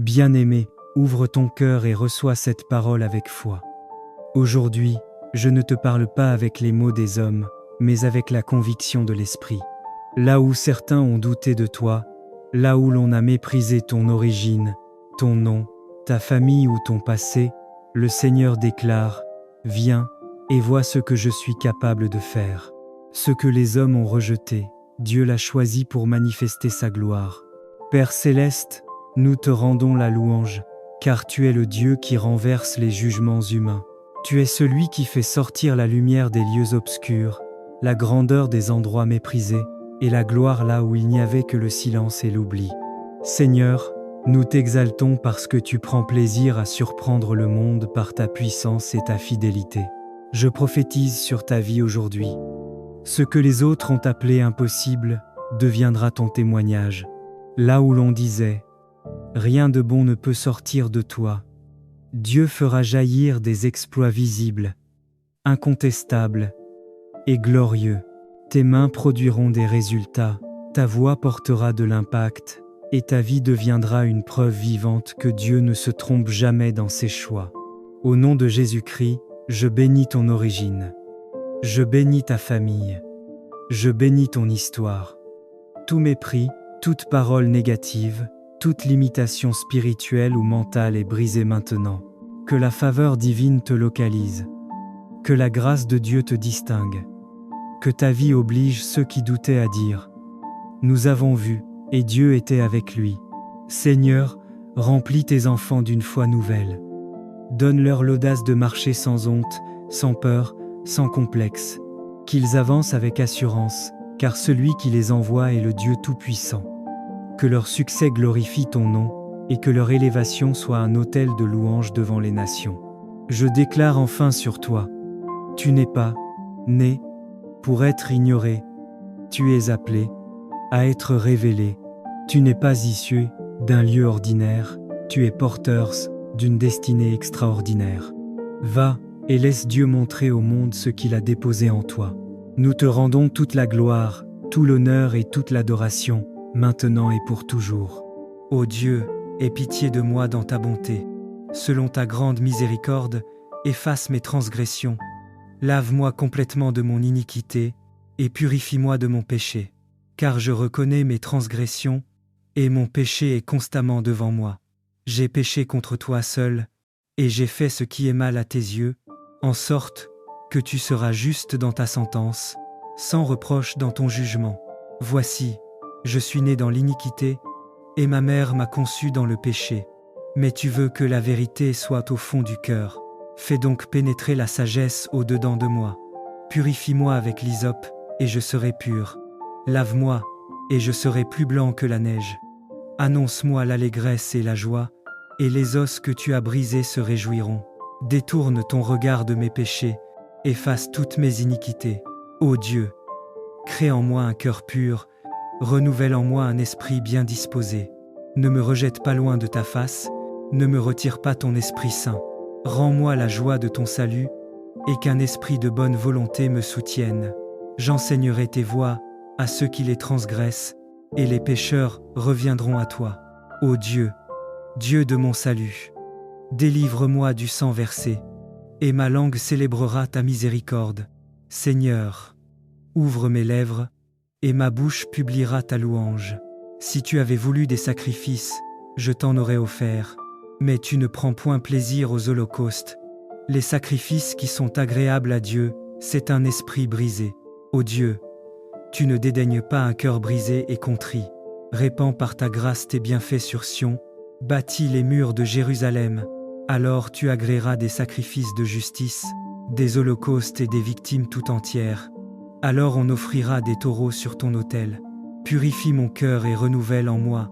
Bien-aimé, ouvre ton cœur et reçois cette parole avec foi. Aujourd'hui, je ne te parle pas avec les mots des hommes, mais avec la conviction de l'Esprit. Là où certains ont douté de toi, là où l'on a méprisé ton origine, ton nom, ta famille ou ton passé, le Seigneur déclare « Viens et vois ce que je suis capable de faire ». Ce que les hommes ont rejeté, Dieu l'a choisi pour manifester sa gloire. Père céleste, nous te rendons la louange, car tu es le Dieu qui renverse les jugements humains. Tu es celui qui fait sortir la lumière des lieux obscurs, la grandeur des endroits méprisés, et la gloire là où il n'y avait que le silence et l'oubli. Seigneur, nous t'exaltons parce que tu prends plaisir à surprendre le monde par ta puissance et ta fidélité. Je prophétise sur ta vie aujourd'hui. Ce que les autres ont appelé impossible deviendra ton témoignage. Là où l'on disait « Rien de bon ne peut sortir de toi », Dieu fera jaillir des exploits visibles, incontestables et glorieux. Tes mains produiront des résultats, ta voix portera de l'impact et ta vie deviendra une preuve vivante que Dieu ne se trompe jamais dans ses choix. Au nom de Jésus-Christ, je bénis ton origine. Je bénis ta famille. Je bénis ton histoire. Tout mépris, toute parole négative, toute limitation spirituelle ou mentale est brisée maintenant. Que la faveur divine te localise. Que la grâce de Dieu te distingue. Que ta vie oblige ceux qui doutaient à dire « Nous avons vu, et Dieu était avec lui ». Seigneur, remplis tes enfants d'une foi nouvelle. Donne-leur l'audace de marcher sans honte, sans peur, sans complexe. Qu'ils avancent avec assurance, car celui qui les envoie est le Dieu Tout-Puissant. Que leur succès glorifie ton nom, et que leur élévation soit un autel de louange devant les nations. Je déclare enfin sur toi, tu n'es pas né pour être ignoré, tu es appelé à être révélé. Tu n'es pas issu d'un lieu ordinaire, tu es porteur d'une destinée extraordinaire. Va et laisse Dieu montrer au monde ce qu'il a déposé en toi. Nous te rendons toute la gloire, tout l'honneur et toute l'adoration, maintenant et pour toujours. Ô Dieu, aie pitié de moi dans ta bonté. Selon ta grande miséricorde, efface mes transgressions. Lave-moi complètement de mon iniquité et purifie-moi de mon péché. Car je reconnais mes transgressions et mon péché est constamment devant moi. J'ai péché contre toi seul et j'ai fait ce qui est mal à tes yeux, en sorte que tu seras juste dans ta sentence, sans reproche dans ton jugement. Voici, je suis né dans l'iniquité et ma mère m'a conçu dans le péché. Mais tu veux que la vérité soit au fond du cœur. Fais donc pénétrer la sagesse au-dedans de moi. Purifie-moi avec l'hysope, et je serai pur. Lave-moi, et je serai plus blanc que la neige. Annonce-moi l'allégresse et la joie, et les os que tu as brisés se réjouiront. Détourne ton regard de mes péchés, efface toutes mes iniquités. Ô Dieu, crée en moi un cœur pur, renouvelle en moi un esprit bien disposé. Ne me rejette pas loin de ta face, ne me retire pas ton Esprit Saint. Rends-moi la joie de ton salut, et qu'un esprit de bonne volonté me soutienne. J'enseignerai tes voies à ceux qui les transgressent, et les pécheurs reviendront à toi. Ô Dieu, Dieu de mon salut, délivre-moi du sang versé, et ma langue célébrera ta miséricorde. Seigneur, ouvre mes lèvres, et ma bouche publiera ta louange. Si tu avais voulu des sacrifices, je t'en aurais offert. Mais tu ne prends point plaisir aux holocaustes. Les sacrifices qui sont agréables à Dieu, c'est un esprit brisé. Ô Dieu, tu ne dédaignes pas un cœur brisé et contrit. Répands par ta grâce tes bienfaits sur Sion, bâtis les murs de Jérusalem. Alors tu agréeras des sacrifices de justice, des holocaustes et des victimes tout entières. Alors on offrira des taureaux sur ton autel. Purifie mon cœur et renouvelle en moi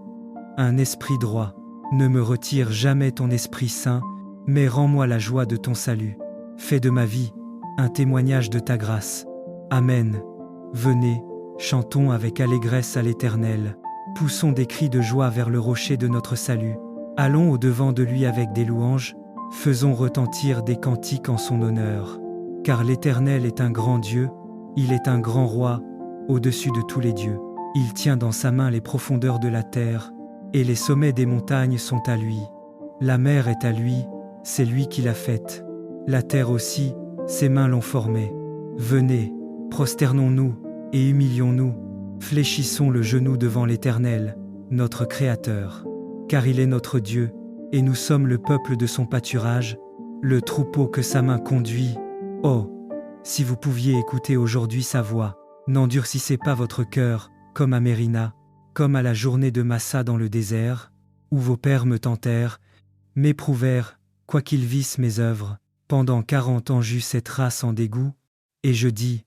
un esprit droit. Ne me retire jamais ton Esprit Saint, mais rends-moi la joie de ton salut. Fais de ma vie un témoignage de ta grâce. Amen. Venez, chantons avec allégresse à l'Éternel. Poussons des cris de joie vers le rocher de notre salut. Allons au-devant de lui avec des louanges, faisons retentir des cantiques en son honneur. Car l'Éternel est un grand Dieu, il est un grand roi, au-dessus de tous les dieux. Il tient dans sa main les profondeurs de la terre, et les sommets des montagnes sont à lui. La mer est à lui, c'est lui qui l'a faite. La terre aussi, ses mains l'ont formée. Venez, prosternons-nous et humilions-nous, fléchissons le genou devant l'Éternel, notre Créateur. Car il est notre Dieu, et nous sommes le peuple de son pâturage, le troupeau que sa main conduit. Oh, si vous pouviez écouter aujourd'hui sa voix, n'endurcissez pas votre cœur, comme à Mérina, comme à la journée de Massa dans le désert, où vos pères me tentèrent, m'éprouvèrent, quoiqu'ils vissent mes œuvres. Pendant 40 ans j'eus cette race en dégoût, et je dis,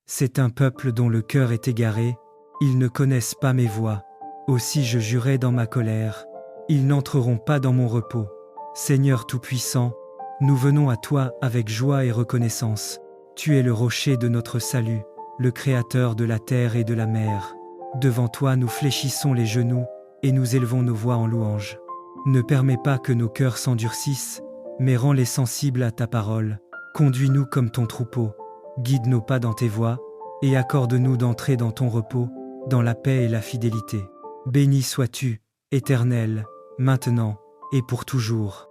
c'est un peuple dont le cœur est égaré, ils ne connaissent pas mes voies. Aussi je jurai dans ma colère, ils n'entreront pas dans mon repos. Seigneur Tout-Puissant, nous venons à toi avec joie et reconnaissance. Tu es le rocher de notre salut, le Créateur de la terre et de la mer. Devant toi nous fléchissons les genoux, et nous élevons nos voix en louange. Ne permets pas que nos cœurs s'endurcissent, mais rends-les sensibles à ta parole. Conduis-nous comme ton troupeau, guide nos pas dans tes voies, et accorde-nous d'entrer dans ton repos, dans la paix et la fidélité. Béni sois-tu, Éternel, maintenant et pour toujours.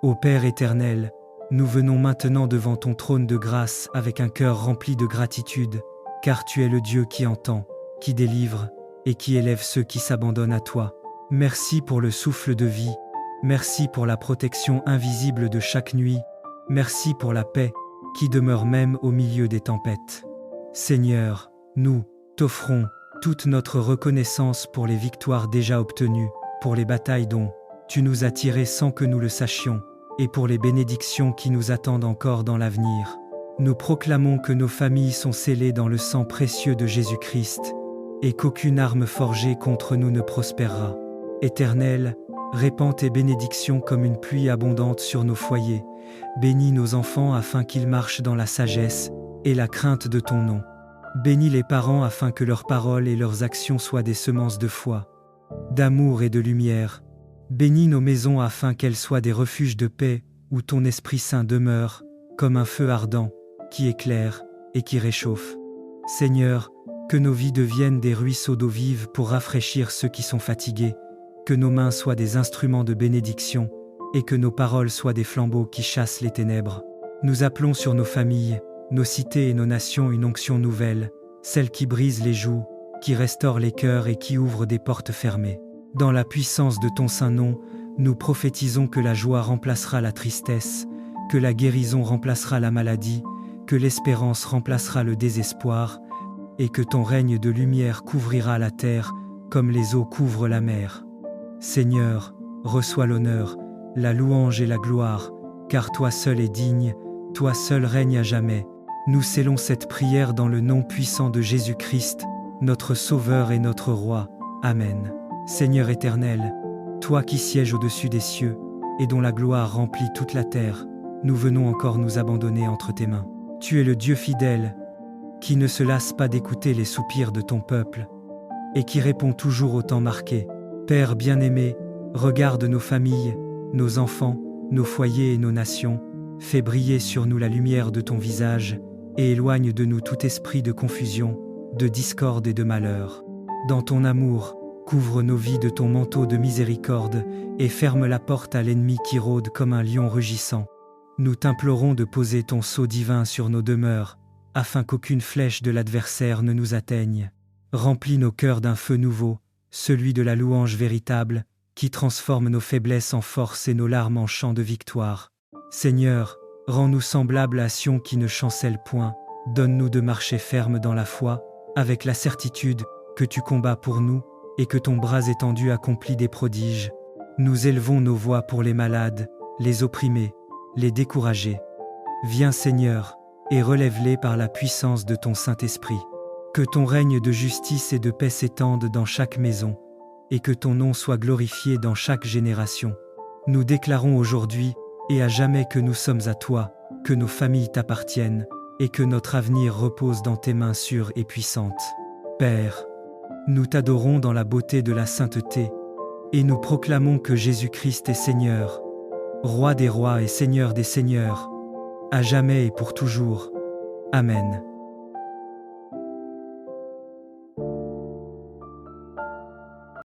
Ô Père éternel, nous venons maintenant devant ton trône de grâce avec un cœur rempli de gratitude, car tu es le Dieu qui entend, qui délivre et qui élève ceux qui s'abandonnent à toi. Merci pour le souffle de vie, merci pour la protection invisible de chaque nuit, merci pour la paix qui demeure même au milieu des tempêtes. Seigneur, nous t'offrons toute notre reconnaissance pour les victoires déjà obtenues, pour les batailles dont tu nous as tirés sans que nous le sachions, et pour les bénédictions qui nous attendent encore dans l'avenir. Nous proclamons que nos familles sont scellées dans le sang précieux de Jésus-Christ, et qu'aucune arme forgée contre nous ne prospérera. Éternel, répands tes bénédictions comme une pluie abondante sur nos foyers. Bénis nos enfants afin qu'ils marchent dans la sagesse et la crainte de ton nom. Bénis les parents afin que leurs paroles et leurs actions soient des semences de foi, d'amour et de lumière. Bénis nos maisons afin qu'elles soient des refuges de paix où ton Esprit Saint demeure, comme un feu ardent, qui éclaire et qui réchauffe. Seigneur, que nos vies deviennent des ruisseaux d'eau vive pour rafraîchir ceux qui sont fatigués, que nos mains soient des instruments de bénédiction et que nos paroles soient des flambeaux qui chassent les ténèbres. Nous appelons sur nos familles, nos cités et nos nations une onction nouvelle, celle qui brise les joues, qui restaure les cœurs et qui ouvre des portes fermées. Dans la puissance de ton saint nom, nous prophétisons que la joie remplacera la tristesse, que la guérison remplacera la maladie, que l'espérance remplacera le désespoir, et que ton règne de lumière couvrira la terre comme les eaux couvrent la mer. Seigneur, reçois l'honneur, la louange et la gloire, car toi seul es digne, toi seul règnes à jamais. Nous scellons cette prière dans le nom puissant de Jésus-Christ, notre Sauveur et notre Roi. Amen. Seigneur éternel, toi qui sièges au-dessus des cieux, et dont la gloire remplit toute la terre, nous venons encore nous abandonner entre tes mains. Tu es le Dieu fidèle, qui ne se lasse pas d'écouter les soupirs de ton peuple, et qui répond toujours au temps marqué. Père bien-aimé, regarde nos familles, nos enfants, nos foyers et nos nations, fais briller sur nous la lumière de ton visage, et éloigne de nous tout esprit de confusion, de discorde et de malheur. Dans ton amour, couvre nos vies de ton manteau de miséricorde, et ferme la porte à l'ennemi qui rôde comme un lion rugissant. Nous t'implorons de poser ton sceau divin sur nos demeures, afin qu'aucune flèche de l'adversaire ne nous atteigne. Remplis nos cœurs d'un feu nouveau, celui de la louange véritable, qui transforme nos faiblesses en force et nos larmes en chants de victoire. Seigneur, rends-nous semblables à Sion qui ne chancelle point, donne-nous de marcher ferme dans la foi, avec la certitude que tu combats pour nous, et que ton bras étendu accomplit des prodiges. Nous élevons nos voix pour les malades, les opprimés, les découragés. Viens Seigneur, et relève-les par la puissance de ton Saint-Esprit. Que ton règne de justice et de paix s'étende dans chaque maison, et que ton nom soit glorifié dans chaque génération. Nous déclarons aujourd'hui et à jamais que nous sommes à toi, que nos familles t'appartiennent, et que notre avenir repose dans tes mains sûres et puissantes. Père, nous t'adorons dans la beauté de la sainteté, et nous proclamons que Jésus-Christ est Seigneur, Roi des rois et Seigneur des seigneurs, à jamais et pour toujours. Amen.